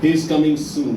He is coming soon.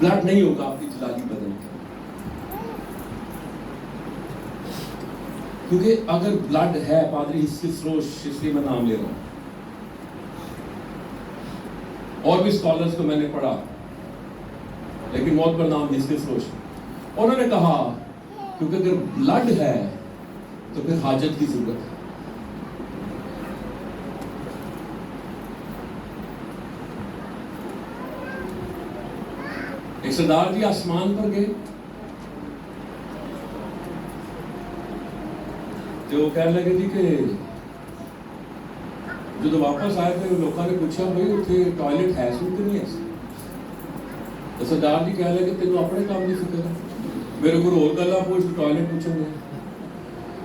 Blood نہیں ہوگا آپ کی جلالی بدن کا. کیونکہ اگر بلڈ ہے پادری ہسکس روش، اس لیے میں نام لے رہا ہوں، اور بھی اسکالرز کو میں نے پڑھا لیکن موت پر نام ہسکس روش، انہوں نے کہا کیونکہ اگر بلڈ ہے تو پھر حاجت کی ضرورت ہے. ایک سردار جی آسمان پر گئے تو وہ کہنے لگے جی کہ جو واپس آئے تھے لوگوں نے پوچھا بھائی اتنے ٹوائلٹ ہے سن کہ نہیں ہے؟ تو سردار جی کہنے لگے تینوں اپنے کام کی فکر ہے، میرے کو اور گلا پوچھ ٹوائلٹ پوچھیں گے.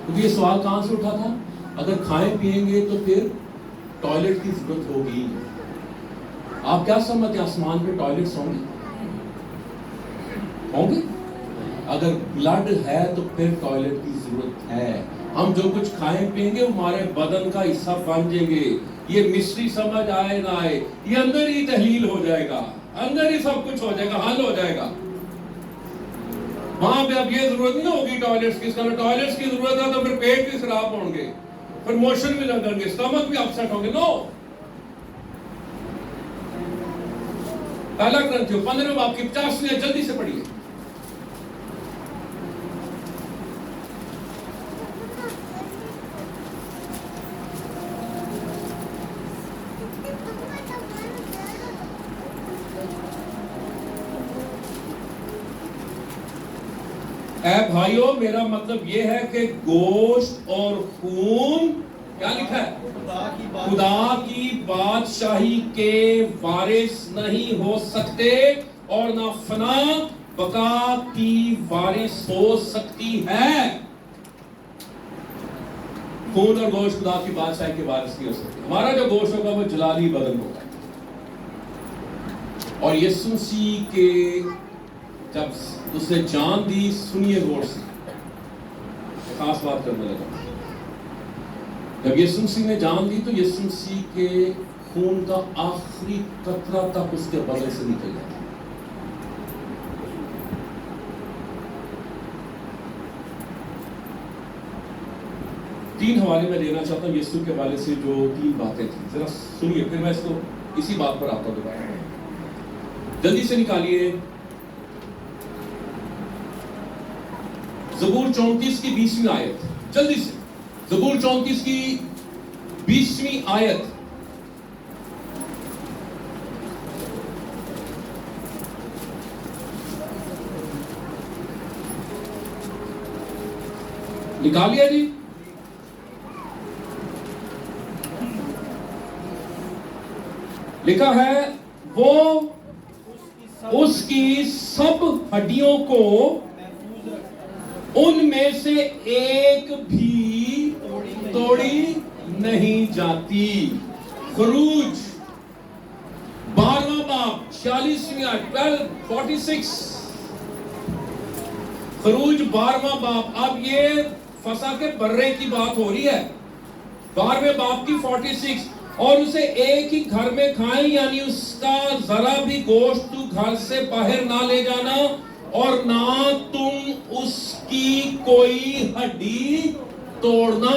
کیونکہ یہ سوال کہاں سے اٹھا تھا؟ اگر کھائیں پیئیں گے تو پھر ٹوائلٹ کی ضرورت ہوگی. آپ کیا سمجھتے ہیں آسمان پہ ٹوائلٹس ہوں گے؟ ہوں گے؟ اگر بلڈ ہے تو پھر ٹوائلٹ کی ضرورت ہے. ہم جو کچھ کھائیں پیئیں گے ہمارے بدن کا حصہ بن جائیں گے. یہ مسٹری سمجھ آئے نہ آئے یہ اندر ہی تحلیل ہو جائے گا، اندر ہی سب کچھ ہو جائے گا، حل ہو جائے گا. وہاں پہ اب یہ ضرورت نہیں ہوگی ٹوائلٹس کی. ٹوائلٹس کی ضرورت ہے تو پھر پیٹ بھی خراب ہوں گے، پھر موشن بھی لگیں گے، اسٹمک بھی اپسیٹ ہوں گے. نو. پہلا گرنتھیو 15 باب کی 50 جلدی سے پڑھیے. اے بھائیو میرا مطلب یہ ہے کہ گوشت اور خون کیا لکھا ہے؟ خدا کی بادشاہی کے وارث نہیں ہو سکتے اور نہ فنا بقا کی وارث ہو سکتی ہے. خون اور گوشت خدا کی بادشاہی کے وارث نہیں ہو سکتے. ہمارا جو گوشت ہوگا وہ جلالی بدن ہوگا. اور یسوع مسیح کے جب اس نے جان دی، سنیے غور سے، خاص بات کرنے لگا. جب یسوع مسیح نے جان دی تو یسوع مسیح کے خون کا آخری قطرہ تک اس کے بدن سے نکل گیا. تین حوالے میں دینا چاہتا ہوں یسوع کے حوالے سے، جو تین باتیں تھیں ذرا سنیے، پھر میں اس کو اسی بات پر آتا ہوں دوبارہ. جلدی سے نکالیے زبور 34 کی 20ویں آیت. جلدی سے زبور 34 کی 20ویں آیت. نکالیے جی. لکھا ہے وہ اس کی سب ہڈیوں کو ان میں سے ایک بھی توڑی نہیں جاتی. خروج 12واں باب 46ویں آیت 12:46. خروج 12واں باب. اب یہ فسا کے برے کی بات ہو رہی ہے. 12ویں باب کی 46. اور اسے ایک ہی گھر میں کھائیں، یعنی اس کا ذرا بھی گوشت تو گھر سے باہر نہ لے جانا، اور نہ تم اس کی کوئی ہڈی توڑنا.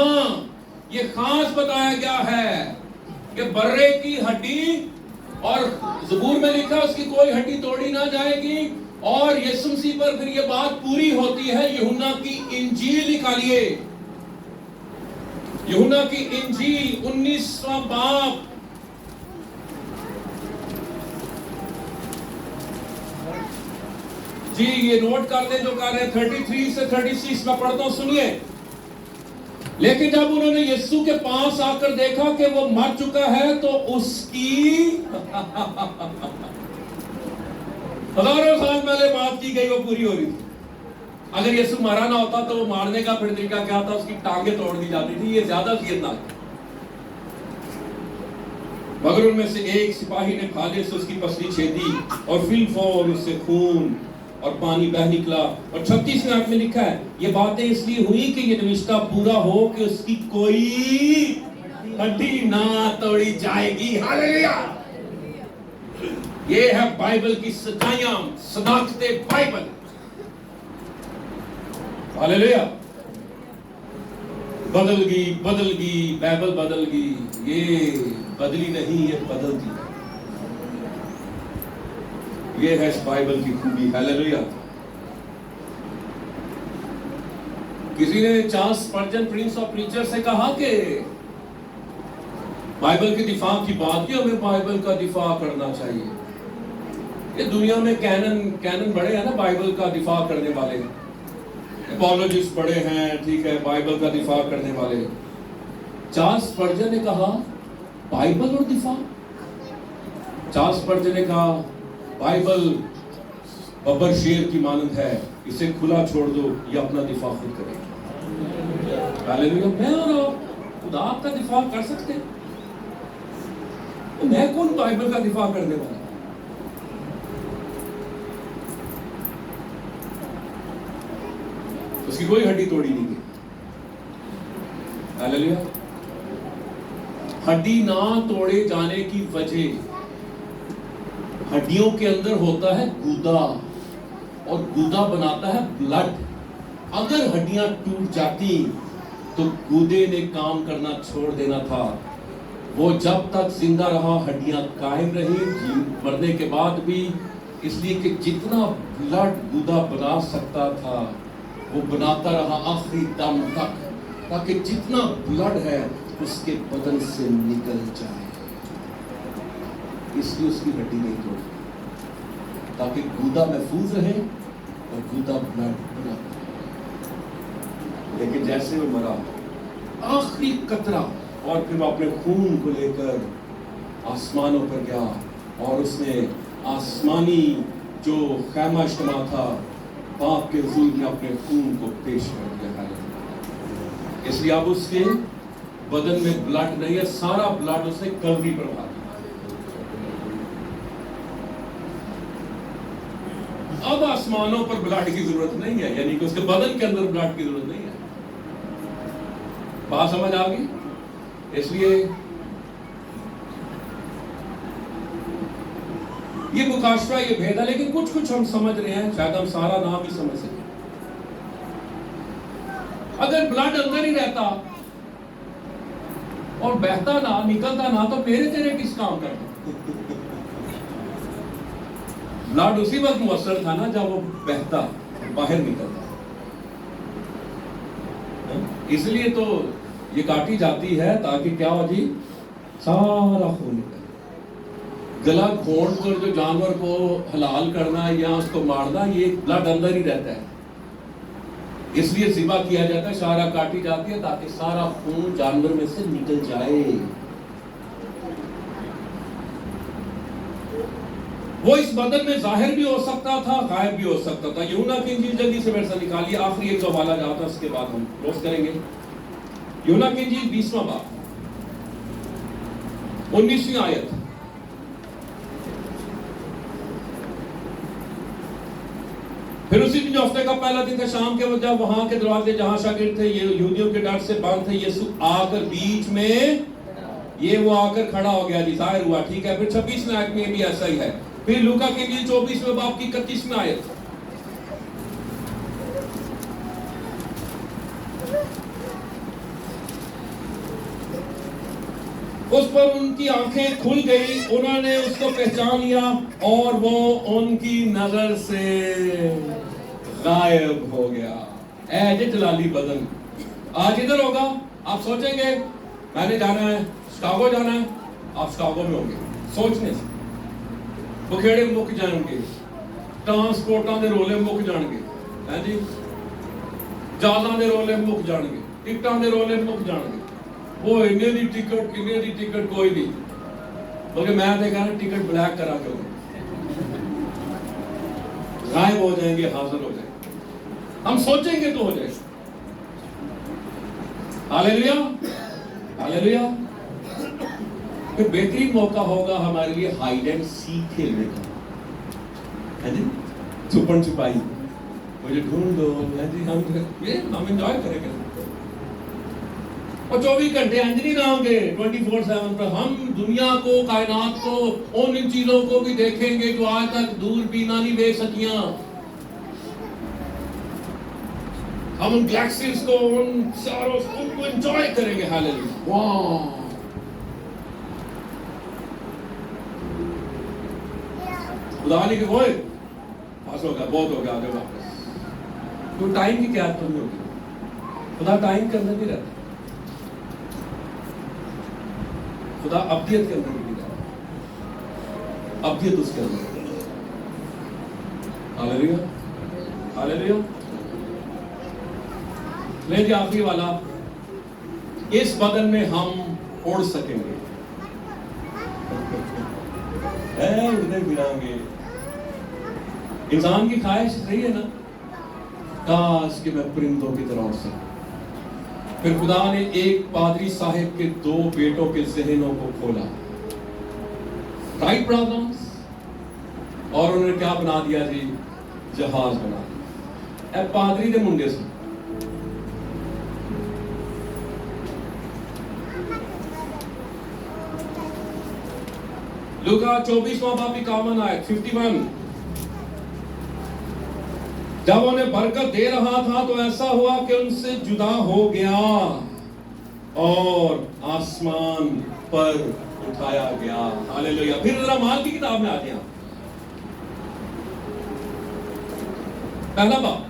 یہ خاص بتایا گیا ہے کہ برے کی ہڈی، اور زبور میں لکھا اس کی کوئی ہڈی توڑی نہ جائے گی. اور یسوع مسیح پر پھر یہ بات پوری ہوتی ہے. یوحنا کی انجیل نکالیے، یوحنا کی انجیل 19واں باب. جی یہ نوٹ کر دیں جو کر رہے ہیں. 33 سے 36 میں پڑھتا ہوں، سنیے. لیکن جب انہوں نے یسوع کے پاس آ کر دیکھا کہ وہ مر چکا ہے تو اس کی ہزاروں سال پہلے بات کی گئی وہ پوری ہو رہی تھی. اگر یسوع مرا نہ ہوتا تو وہ مارنے کا پھر طریقہ کیا تھا؟ اس کی ٹانگیں توڑ دی جاتی تھی. یہ زیادہ خطرناک. مگر ان میں سے ایک سپاہی نے بھالے سے اس کی پسلی چھیدی اور فی الفور اس سے خون اور پانی بہ نکلا. اور 36ویں آیت میں لکھا ہے یہ باتیں اس لیے ہوئی کہ یہ نوشتہ پورا ہو کہ اس کی کوئی ہڈی نہ توڑی جائے گی. ہاللیلویہ. یہ ہے بائبل کی سچائیاں، صداقت بائبل. ہاللیلویا. بدل گئی بائبل بدل گئی، یہ بدلی نہیں، یہ بدلتی ہے. یہ ہے اس بائبل کی خوبی. ہاللیلویا. کسی نے چارلس اسپرجن پرنس آف پریچر سے کہا کہ بائبل کے دفاع کی بات کی، ہمیں بائبل کا دفاع کرنا چاہیے. یہ دنیا میں کینن بڑے ہیں نا بائبل کا دفاع کرنے والے، اپولوجسٹ بڑے ہیں، ٹھیک ہے، بائبل کا دفاع کرنے والے. چارلس اسپرجن نے کہا بائبل اور دفاع. چارلس اسپرجن نے کہا بائبل ببر شیر کی مانند ہے، اسے کھلا چھوڑ دو، یہ اپنا دفاع خود کرے. ہاللیلویا. میں اور آپ خدا آپ کا دفاع کر سکتے ہیں؟ میں کون بائبل کا دفاع کرنے والا؟ اس کی کوئی ہڈی توڑی نہیں گئی. ہاللیلویا. ہڈی نہ توڑے جانے کی وجہ، ہڈیوں کے اندر ہوتا ہے گودا، اور گودا بناتا ہے بلڈ. اگر ہڈیاں ٹوٹ جاتی تو گودے نے کام کرنا چھوڑ دینا تھا. وہ جب تک زندہ رہا ہڈیاں قائم رہی، مرنے کے بعد بھی، اس لیے کہ جتنا بلڈ گودا بنا سکتا تھا وہ بناتا رہا آخری دم تک، تاکہ جتنا بلڈ ہے اس کے بدن سے نکل جائے. اس لیے اس کی ہڈی نہیں توڑی، تاکہ گودا محفوظ رہے اور گودا بلڈ بنا. لیکن جیسے وہ مرا، آخری قطرہ، اور پھر وہ اپنے خون کو لے کر آسمانوں پر گیا، اور اس نے آسمانی جو خیمہ اجتماع تھا باپ کے حضور میں اپنے خون کو پیش کر دیا. اس لیے اب اس کے بدن میں بلڈ نہیں ہے، سارا بلڈ اس نے کلوری پر بہا دیا. اب آسمانوں پر بلڈ کی ضرورت نہیں ہے، یعنی کہ اس کے بدن کے اندر بلڈ کی ضرورت نہیں ہے. بات سمجھ آ گئی؟ اس لیے یہ مکاشفہ، یہ بھید ہے، لیکن کچھ ہم سمجھ رہے ہیں، شاید ہم سارا نام ہی سمجھ سکیں. اگر بلڈ اندر ہی رہتا اور بہتا نہ، نکلتا نہ، تو میرے تیرے کس کام کرتا؟ بلڈ اسی وقت مؤثر تھا نا جب وہ بہتا، باہر نکلتا. اس لیے تو یہ کاٹی جاتی ہے تاکہ کیا ہو جی، سارا خون نکلے. گلا گھونٹ کر جو جانور کو حلال کرنا یا اس کو مارنا، یہ بلڈ اندر ہی رہتا ہے. اس لیے ذبح کیا جاتا ہے، شارہ کاٹی جاتی ہے تاکہ سارا خون جانور میں سے نکل جائے. وہ اس بدن میں ظاہر بھی ہو سکتا تھا، غائب بھی ہو سکتا تھا. یوحنا کی انجیل جلدی سے میرے سے نکالیے، آخری ایک حوالہ جاتا ہے، اس کے بعد ہم کلوز کریں گے. یوحنا کی انجیل 20واں باب 19ویں آیت. پھر اسی دن جو ہفتے کا پہلا دن تھا، شام کے وقت جب وہاں کے دروازے جہاں شاگرد تھے یہ یہودیوں کے ڈر سے بند تھے، یسوع آ کر بیچ میں، یہ وہ آ کر کھڑا ہو گیا جی، ظاہر ہوا. ٹھیک ہے. پھر 26ویں آیت میں بھی ایسا ہی ہے. پھر لوکا کی انجیل 24ویں باب کی 31ویں آیت. اس پر ان کی آنکھیں کھل گئی، انہوں نے اس کو پہچان لیا اور وہ ان کی نظر سے غائب ہو گیا. اے جلالی بدن، آج ادھر ہوگا، آپ سوچیں گے میں نے جانا ہے شکاگو جانا ہے، آپ شکاگو میں ہوں گے سوچنے سے. بکھیڑے مک جائیں گے، ٹرانسپورٹاں دے رولے مک جان گے، ہے جی، جہازاں دے رولے مک جان گے، ٹکٹاں دے رولے مک جان گے. وہ انہیں دی ٹکٹ کوئی نہیں، بلکہ میں دیکھا نا ٹکٹ بلیک کرا کے غائب ہو جائیں گے، حاضر ہو جائیں گے. ہم سوچیں گے تو ہو جائے. ہاللیلویا ہاللیلویا. پھر بہترین موقع ہوگا ہمارے لیے ہائیڈ اینڈ سیک کھیلنے کا، ہے جی، چھپن چھپائی، مجھے ڈھونڈ دو، ہے جی، ہم انجوائے کریں گے. اور 24 گھنٹے انج نہیں رہیں گے 24/7 پر. ہم دنیا کو، کائنات کو، ان چیزوں کو بھی دیکھیں گے جو آج تک دور بینا نہیں دیکھ سکیاں. ہم ان گلیکسیز کو، ان ساروں کو انجوائے کریں گے. ہاللیلویا. واہ. خدا نے کہ وہ بس ہو گیا، بہت ہو گیا، آگے واپس. تو ٹائم کی کیا تم ہوگی؟ خدا ٹائم کے اندر نہیں رہتا. خدا ابدیت کے اندر نہیں رہتا. ابدیت اس کے اندر. ہاللیلویا، ہاللیلویا. لے جی آخری والا. اس بدن میں ہم اڑ سکیں گے. اڑنے پھریں گے. انسان کی خواہش صحیح ہے نا، کاش کہ میں پرندوں کی طرح اڑ سکوں. پھر خدا نے ایک پادری صاحب کے 2 بیٹوں کے ذہنوں کو کھولا، رائٹ برادرز، اور انہوں نے کیا بنا دیا جی؟ جہاز بنا دیا. اے پادری دے منڈے سے لوکا 24واں باب 51 آیت 51. جب انہیں برکت دے رہا تھا تو ایسا ہوا کہ ان سے جدا ہو گیا اور آسمان پر اٹھایا گیا. ہاللیلویا. پھر ذرا مال کی کتاب میں آ گیا. پہلا باب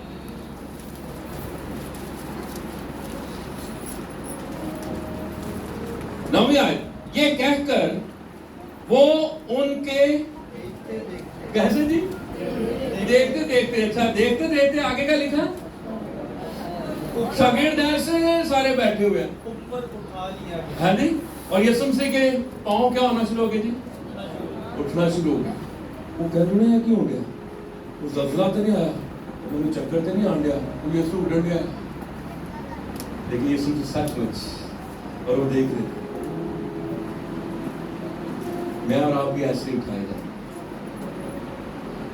نویں آیت. یہ کہہ کر وہ ان کے کیسے جی دیکھتے دیکھتے، اچھا دیکھتے دیکھتے آگے کا لکھا شاگرد ایسے سارے بیٹھے ہوئے ہیں. ہے جی. اور یسوع سے کہ پاؤں کیا ہونا شروع ہو گئے جی؟ اٹھنا شروع ہو گیا. وہ کہہ رہے ہیں کیوں ہو گیا؟ وہ زلزلہ تو نہیں آیا، انہوں نے چکر تو نہیں آن گیا، وہ یسوع اٹھ گیا. لیکن یسوع کی سچ مچ، اور وہ دیکھ رہے میں اور آپ بھی ایسے ہی اٹھائے جائیں،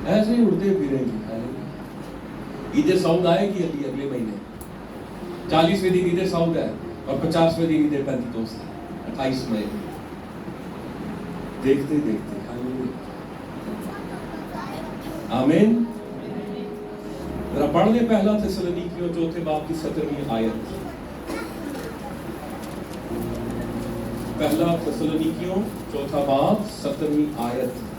ایسے ہی اڑتے پھریں گے. عید سعود آئے گی اگلے مہینے. 40ویں دن عید سعود ہے اور 50ویں دن عید پینتیکوست ہے 28 مئی. دیکھتے دیکھتے. آمین. ذرا پڑھ لیں پہلا تسلونیکیوں 4 باب کی 17ویں آیت. پہلا تسلونیکیوں 4 باب 17ویں آیت.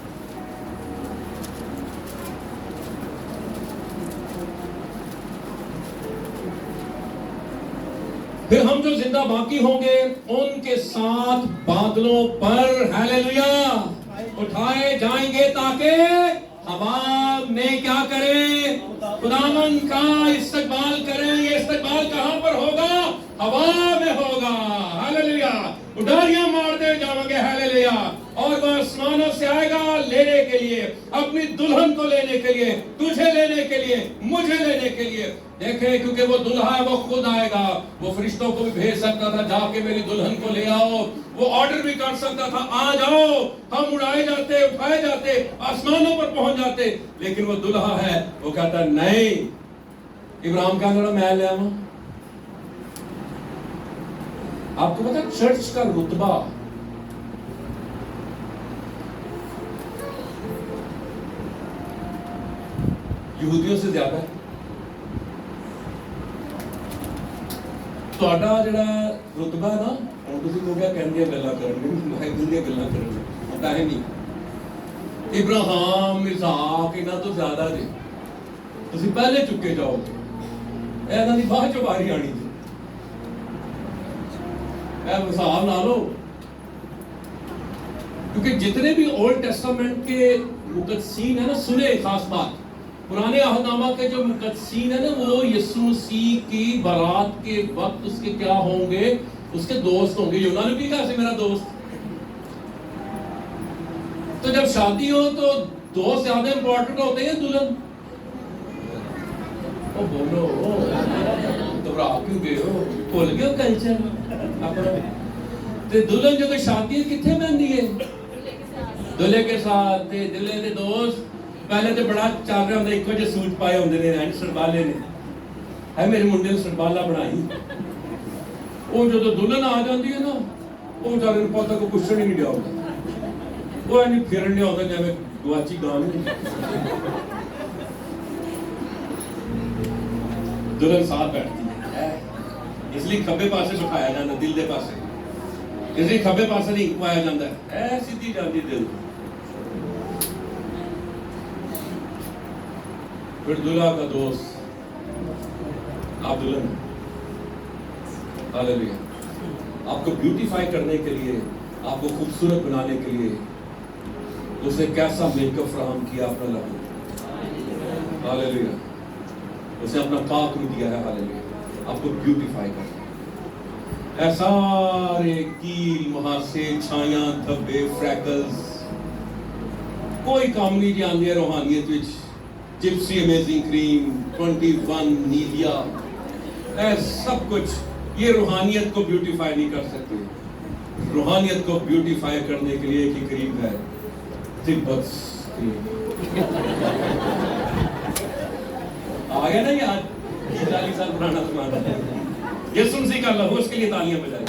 پھر ہم جو زندہ باقی ہوں گے ان کے ساتھ بادلوں پر ہاللیلویا اٹھائے جائیں گے تاکہ ہوا میں کیا کریں؟ خداوند کا استقبال کریں. یہ استقبال کہاں پر ہوگا؟ ہوا میں ہوگا. ہاللیلویا. اڈاریاں مارتے جاؤ گے. ہاللیلویا. اور وہ آسمانوں سے آئے گا لینے کے لیے، اپنی دلہن کو لینے کے لیے، تجھے لینے کے لیے، مجھے لینے کے لیے. دیکھیں کیونکہ وہ دلہا ہے، وہ خود آئے گا. وہ فرشتوں کو بھی بھیج سکتا تھا جا کے میری دلہن کو لے آؤ. وہ آرڈر بھی کر سکتا تھا آ جاؤ. ہم اڑائے جاتے، اٹھائے جاتے، آسمانوں پر پہنچ جاتے. لیکن وہ دلہا ہے، وہ کہتا نہیں. ابراہیم کہا لڑا میں لے آؤں. آپ کو پتا چرچ کا رتبہ یہودیوں سے زیادہ ہے. ਤੁਹਾਡਾ ਜਿਹੜਾ ਰੁਤਬਾ ਨਾ ਹੁਣ ਤੁਸੀਂ ਕਹੋ ਗਿਆ ਕਹਿੰਦੀਆਂ ਗੱਲਾਂ ਕਰਨਗੇ, ਵਾਹਿਗੁਰੂ ਦੀਆਂ ਗੱਲਾਂ ਕਰਨਗੇ, ਪਤਾ ਹੈ ਨਹੀਂ. ਇਬਰਾਹਿਮ, ਇਸਾਕ ਇਹਨਾਂ ਤੋਂ ਜ਼ਿਆਦਾ ਜੀ. ਤੁਸੀਂ ਪਹਿਲੇ ਚੁੱਕੇ ਜਾਓਗੇ, ਇਹਨਾਂ ਦੀ ਬਾਅਦ ਚੋਂ ਵਾਰੀ ਆਣੀ ਜੀ. ਇਹ ਹਿਸਾਬ ਲਾ ਲਓ. کیونکہ جتنے بھی اولڈ ٹیسٹامنٹ کے مقدسین ہیں نا، سنے خاص بات، پرانے عہد نامہ کے جو مقدسین ہیں نا، وہ یسوع مسیح کی برات کے وقت اس کے کیا ہوں گے؟ اس کے دوست ہوں گے. یونا نے بھی کہا سے میرا دوست. تو جب شادی ہو تو دوست زیادہ امپورٹنٹ ہوتے ہیں دلہن. او بولو گھبرا کیوں گئے ہو؟ بھول گئے ہو کلچر اپنا. دلہن جو شادی کتنے بنتی ہے؟ دلہے کے ساتھ. دلہے کے دوست پہلے تو بڑا چل رہا ہوتا، ایک جہ سوٹ پائے ہوتے ہیں سڑبالے نے. ہے میرے منڈے نے سڑبالا بنائی. وہ جو دلہن آ جاتی ہے نا وہ بیچارے کو پتا کو پوچھنے ہی نہیں دیا ہوتا وہ نہیں پھرن دیا ہوتا جی گواچی گان دلہن ساتھ بیٹھتی ہے اس لیے کھبے پاسے بٹھایا جاتا دل دے پاسے اس لیے کھبے پاسے نہیں پایا جاتا ہے سیدھی جاتی دل پھر دلہا کا دوست آپ دلہن ہاللیلویا آپ کو بیوٹیفائی کرنے کے لیے آپ کو خوبصورت بنانے کے لیے اس نے کیسا میک اپ فراہم کیا اپنا لہو ہاللیلویا اسے اپنا پاک رو دیا ہے ہاللیلویا آپ کو بیوٹیفائی کرنا اے سارے کیل مہاسے چھائیاں دھبے فریکلز کوئی کام نہیں جان دیا روحانیت وچ جپسی امیزنگ کریم 21 نیویا اے سب کچھ یہ روحانیت کو بیوٹیفائی نہیں کر سکتے روحانیت کو بیوٹیفائی کرنے کے لیے ایک ہی کریم ہے تبت کریم آگیا نا یاد 40 سال پرانا سمانا ہے یسوع مسیح کا لہو اس کے لیے تالیاں بجائیں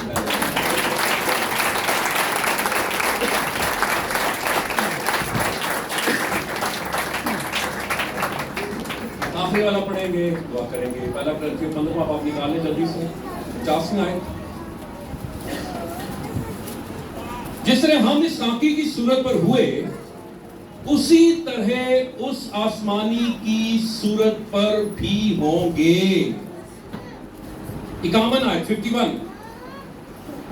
آخری والا پڑھیں گے دعا کریں گے پہلا کرنتھیوں 15 آپ نکالیں جلدی سے 50 آئے جس طرح ہم اس خاکی کی صورت پر ہوئے اسی طرح اس آسمانی کی صورت پر بھی ہوں گے 51 آئے 51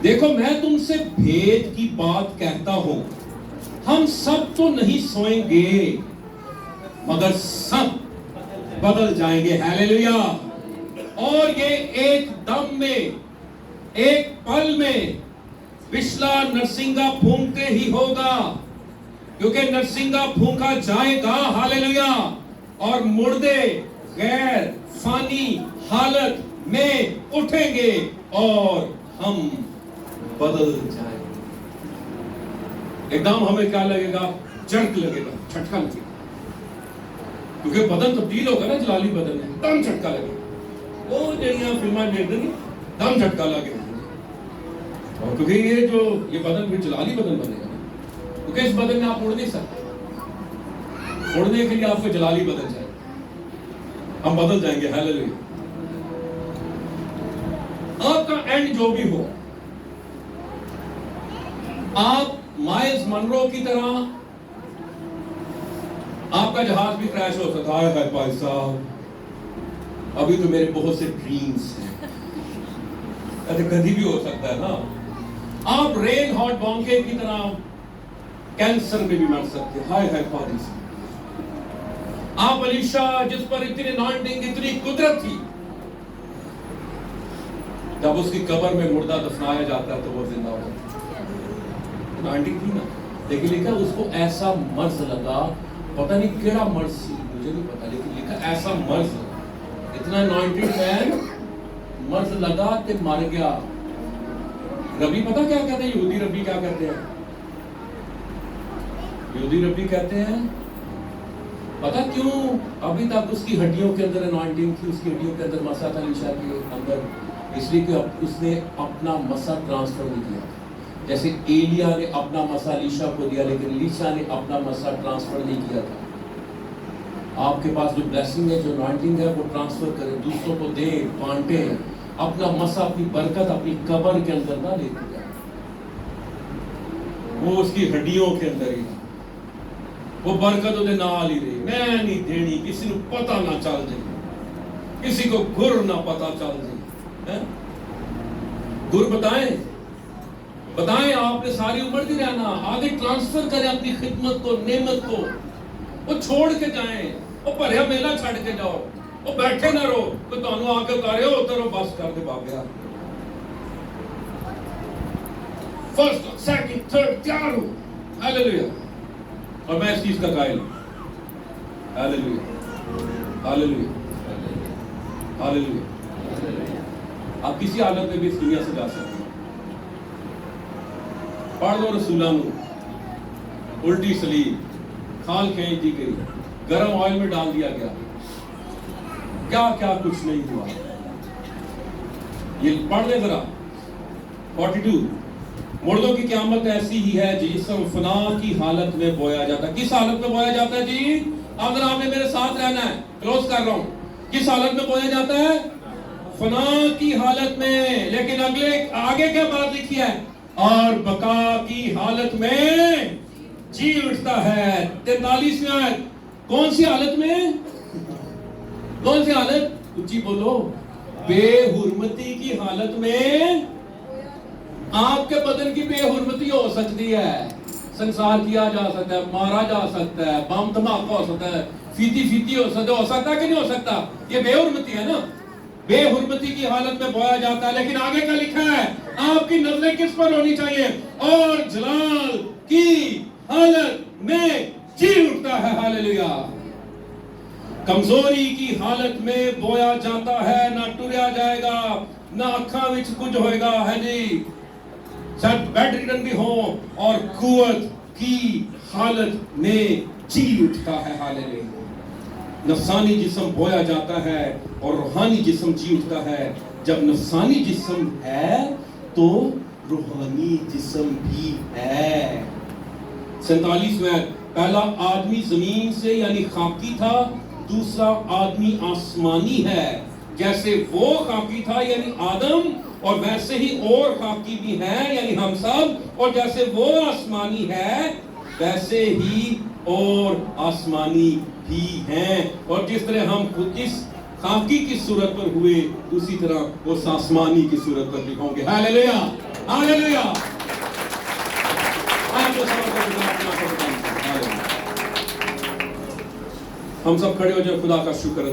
دیکھو میں تم سے بھید کی بات کہتا ہوں ہم سب تو نہیں سوئیں گے مگر سب بدل جائیں گے ہاللیلویا اور یہ ایک دم میں ایک پل میں پچھلا نرسنگا پھونکتے ہی ہوگا کیونکہ نرسنگا پھونکا جائے گا ہاللیلویا اور مردے غیر فانی حالت میں اٹھیں گے اور ہم بدل جائیں گے ایک دم ہمیں کیا لگے گا جھٹک لگے گا جھٹکا لگے گا کیونکہ بدن تبدیل ہوگا نا جلالی بدن ہے دم جھٹکا لگے وہ جنیاں فلمیں دیکھ دیں دم جھٹکا لگے اور کیونکہ یہ بدن پھر جلالی بدن بنے گا کیونکہ اس بدن میں آپ اڑ نہیں سکتے اڑنے کے لیے آپ کو جلالی بدن چاہیے ہم بدل جائیں گے ہاللیلویا آپ کا اینڈ جو بھی ہو آپ مائلز منرو کی طرح آپ کا جہاز بھی کریش ہو سکتا ہے بھائی صاحب ابھی تو میرے بہت سے ڈریمز ہیں ایسے کبھی بھی ہو سکتا ہے نا آپ رین ہاٹ بونکے کی طرح کینسر میں بھی مر سکتے ہائے پادری صاحب آپ علیشا جس پر اتنی اناؤنٹنگ اتنی قدرت تھی جب اس کی قبر میں مردہ دفنایا جاتا ہے تو وہ زندہ ہو جاتا ہے اناؤنٹنگ تھی نا لیکن لکھا اس کو ایسا مرض لگا پتہ نہیں کیڑا مرض سی مجھے نہیں پتا لیکن لکھا ایسا مرض اتنا اناؤنٹڈ مین مرض لگا کہ مر گیا ربی پتہ کیا کہتے ہیں یہودی ربی کیا کہتے ہیں یہودی ربی کہتے ہیں پتہ کیوں ابھی تک اس کی ہڈیوں کے اندر اناؤنٹنگ تھی اس کی ہڈیوں کے اندر مسا تھا علیشا کے اندر اس لیے کہ اس نے اپنا مسا ٹرانسفر نہیں کیا جیسے ایلیا نے اپنا مسا علیشا کو دیا لیکن علیشا نے اپنا مسا ٹرانسفر نہیں کیا تھا آپ کے پاس جو بلیسنگ ہے جو اناؤنٹنگ ہے وہ ٹرانسفر کریں دوسروں کو دیں بانٹیں اپنا مسا اپنی برکت اپنی قبر کے اندر نہ لے کے جائیں وہ اس کی ہڈیوں کے اندر ہی وہ برکت وہ نال ہی رہی میں نہیں دینی کسی کو پتہ نہ چل جائے کسی کو گر نہ پتہ چل جائے گر بتائیں آپ نے ساری عمر نہیں رہنا آگے ٹرانسفر کریں اپنی خدمت کو نعمت کو وہ چھوڑ کے جائیں وہ بھریا میلہ چھڑ کے جاؤ وہ بیٹھے نہ رہو کوئی تانوں آ کے اتارے ہو اترو بس کر کے بھاگ گیا فرسٹ سیکنڈ تھرڈ تیار ہو ہاللیلویا اور میں اس چیز کا قائل ہوں ہاللیلویا ہاللیلویا ہاللیلویا آپ کسی حالت میں بھی اس دنیا سے جا سکتے ہیں پڑھ دو رسولوں الٹی سلیب کھال کھینچ دی گئی گرم آئل میں ڈال دیا گیا کیا کیا کچھ نہیں ہوا یہ پڑھ لیں ذرا 42 مردوں کی قیامت ایسی ہی ہے جسم فنا کی حالت میں بویا جاتا ہے. کس حالت میں بویا جاتا ہے جی؟ اب ذرا آپ نے میرے ساتھ رہنا ہے, کلوز کر رہا ہوں. کس حالت میں بویا جاتا ہے؟ فنا کی حالت میں. لیکن آگے کیا بات لکھی ہے؟ اور بقا کی حالت میں جی اٹھتا ہے. 43ویں آیت. کون سی حالت میں؟ کون سی حالت؟ اونچی بولو. بے حرمتی کی حالت میں. آپ کے بدن کی بے حرمتی ہو سکتی ہے, سنسار کیا جا سکتا ہے, مارا جا سکتا ہے, بم دھماکہ ہو سکتا ہے, فیتی ہو سکتا ہے کہ نہیں ہو سکتا؟ یہ بے حرمتی ہے نا. بے حرمتی کی حالت میں بویا جاتا ہے. لیکن آگے کا لکھا ہے آپ کی نظریں کس پر ہونی چاہیے؟ اور جلال کی حالت میں جی اٹھتا ہے. ہاللیلویا. کمزوری کی حالت میں بویا جاتا ہے. نہ ٹریا جائے گا, نہ اکھاں وچ کچھ ہوئے گا, ہے جی. شاید بیڈ ریڈن بھی ہو اور قوت کی حالت میں جی اٹھتا ہے. ہاللیلویا. نفسانی جسم بویا جاتا ہے اور روحانی جسم جی اٹھتا ہے. جب نفسانی جسم ہے تو روحانی جسم بھی ہے. 47ویں. پہلا آدمی زمین سے یعنی خاکی تھا, دوسرا آدمی آسمانی ہے. جیسے وہ خاکی تھا یعنی آدم, اور ویسے ہی اور خاکی بھی ہیں یعنی ہم سب, اور جیسے وہ آسمانی ہے ویسے ہی اور آسمانی بھی ہیں. اور جس طرح ہم خود اس خاکی کی صورت پر ہوئے اسی طرح اس آسمانی کی صورت پر بھی ہوں گے. ہاللیلویا. ہاللیلویا. ہم سب کھڑے ہو جائیں, خدا کا شکر.